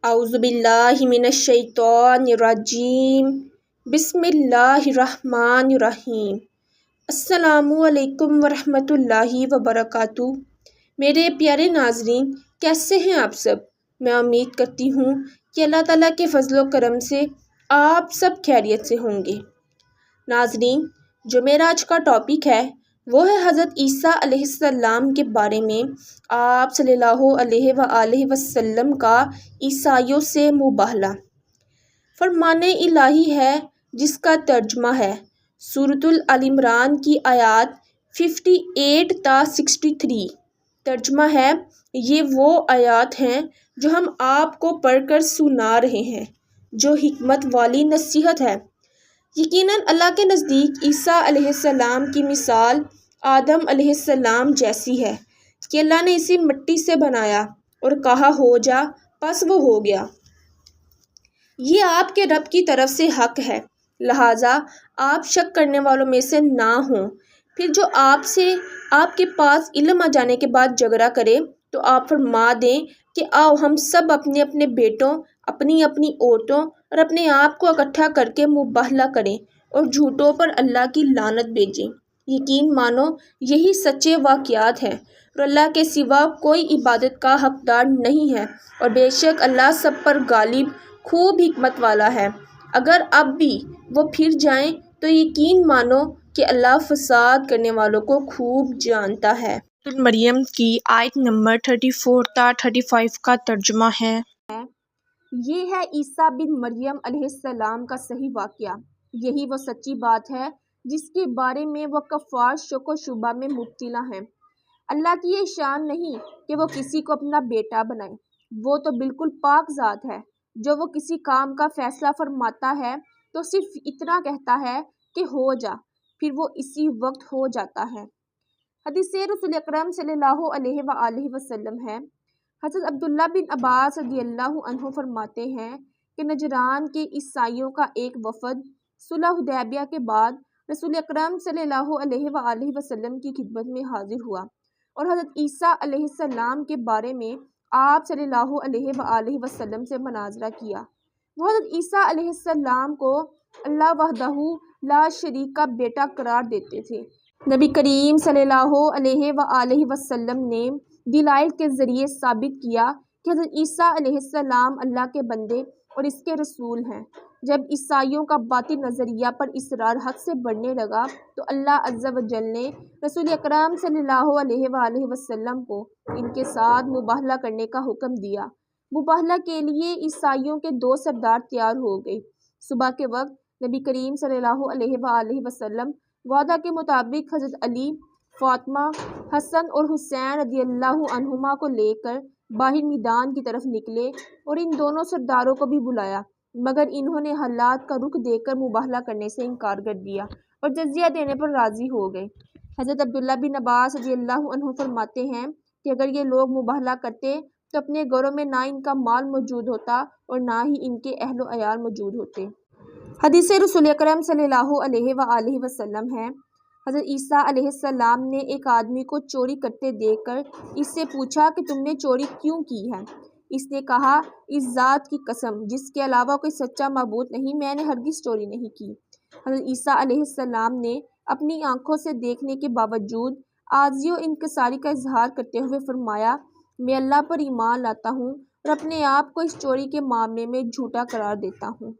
اعوذ باللہ من الشیطان الرجیم بسم اللہ الرحمن الرحیم۔ السلام علیکم ورحمۃ اللہ وبرکاتہ۔ میرے پیارے ناظرین، کیسے ہیں آپ سب؟ میں امید کرتی ہوں کہ اللہ تعالیٰ کے فضل و کرم سے آپ سب خیریت سے ہوں گے۔ ناظرین، جو میرا آج کا ٹاپک ہے وہ ہے حضرت عیسیٰ علیہ السلام کے بارے میں آپ صلی اللہ علیہ وآلہ وسلم کا عیسائیوں سے مباہلہ۔ فرمان الہی ہے جس کا ترجمہ ہے سورۃ آل عمران کی آیات 58 تا 63۔ ترجمہ ہے، یہ وہ آیات ہیں جو ہم آپ کو پڑھ کر سنا رہے ہیں، جو حکمت والی نصیحت ہے۔ یقیناً اللہ کے نزدیک عیسیٰ علیہ السلام کی مثال آدم علیہ السلام جیسی ہے کہ اللہ نے اسے مٹی سے بنایا اور کہا ہو جا، پس وہ ہو گیا۔ یہ آپ کے رب کی طرف سے حق ہے، لہٰذا آپ شک کرنے والوں میں سے نہ ہوں۔ پھر جو آپ کے پاس علم آ جانے کے بعد جھگڑا کرے تو آپ فرما دیں کہ آؤ ہم سب اپنے اپنے بیٹوں، اپنی اپنی عورتوں اور اپنے آپ کو اکٹھا کر کے مباہلہ کریں اور جھوٹوں پر اللہ کی لعنت بھیجیں۔ یقین مانو یہی سچے واقعات ہیں اور اللہ کے سوا کوئی عبادت کا حقدار نہیں ہے، اور بے شک اللہ سب پر غالب خوب حکمت والا ہے۔ اگر اب بھی وہ پھر جائیں تو یقین مانو کہ اللہ فساد کرنے والوں کو خوب جانتا ہے۔ مریم کی آیت نمبر 34 تا 35 کا ترجمہ ہے۔ یہ ہے عیسیٰ بن مریم علیہ السلام کا صحیح واقعہ۔ یہی وہ سچی بات ہے جس کے بارے میں وہ کفار شک و شبہ میں مبتلا ہیں۔ اللہ کی یہ شان نہیں کہ وہ کسی کو اپنا بیٹا بنائے، وہ تو بالکل پاک ذات ہے۔ جو وہ کسی کام کا فیصلہ فرماتا ہے تو صرف اتنا کہتا ہے کہ ہو جا، پھر وہ اسی وقت ہو جاتا ہے۔ حدیث رسول اکرم صلی اللہ علیہ وآلہ وسلم ہے، حضرت عبداللہ بن عباس رضی اللہ عنہ فرماتے ہیں کہ نجران کے عیسائیوں کا ایک وفد صلح حدیبیہ کے بعد رسول اکرم صلی اللہ علیہ وآلہ وسلم کی خدمت میں حاضر ہوا اور حضرت عیسیٰ علیہ السلام کے بارے میں آپ صلی اللہ علیہ وآلہ وسلم سے مناظرہ کیا۔ وہ حضرت عیسیٰ علیہ السلام کو اللہ وحدہ لا شریک کا بیٹا قرار دیتے تھے۔ نبی کریم صلی اللہ علیہ وآلہ وسلم نے دلائل کے ذریعے ثابت کیا کہ حضرت عیسیٰ علیہ السلام اللہ کے بندے اور اس کے رسول ہیں۔ جب عیسائیوں کا باطل نظریہ پر اصرار حد سے بڑھنے لگا تو اللہ عز و جل نے رسول اکرم صلی اللہ علیہ وآلہ وسلم کو ان کے ساتھ مباہلہ کرنے کا حکم دیا۔ مباہلہ کے لیے عیسائیوں کے دو سردار تیار ہو گئے۔ صبح کے وقت نبی کریم صلی اللہ علیہ وآلہ وسلم وعدہ کے مطابق حضرت علی، فاطمہ، حسن اور حسین رضی اللہ عنہما کو لے کر باہر میدان کی طرف نکلے اور ان دونوں سرداروں کو بھی بلایا، مگر انہوں نے حالات کا رخ دیکھ کر مباہلہ کرنے سے انکار کر دیا اور جزیہ دینے پر راضی ہو گئے۔ حضرت عبداللہ بن عباس رضی اللہ عنہ فرماتے ہیں کہ اگر یہ لوگ مباہلہ کرتے تو اپنے گھروں میں نہ ان کا مال موجود ہوتا اور نہ ہی ان کے اہل و عیال موجود ہوتے۔ حدیث رسول اکرم صلی اللہ علیہ وآلہ وسلم ہے، حضرت عیسیٰ علیہ السلام نے ایک آدمی کو چوری کرتے دیکھ کر اس سے پوچھا کہ تم نے چوری کیوں کی ہے؟ اس نے کہا، اس ذات کی قسم جس کے علاوہ کوئی سچا معبود نہیں، میں نے ہرگز چوری نہیں کی۔ حضرت عیسیٰ علیہ السلام نے اپنی آنکھوں سے دیکھنے کے باوجود عاجزی و انکساری کا اظہار کرتے ہوئے فرمایا، میں اللہ پر ایمان لاتا ہوں اور اپنے آپ کو اس چوری کے معاملے میں جھوٹا قرار دیتا ہوں۔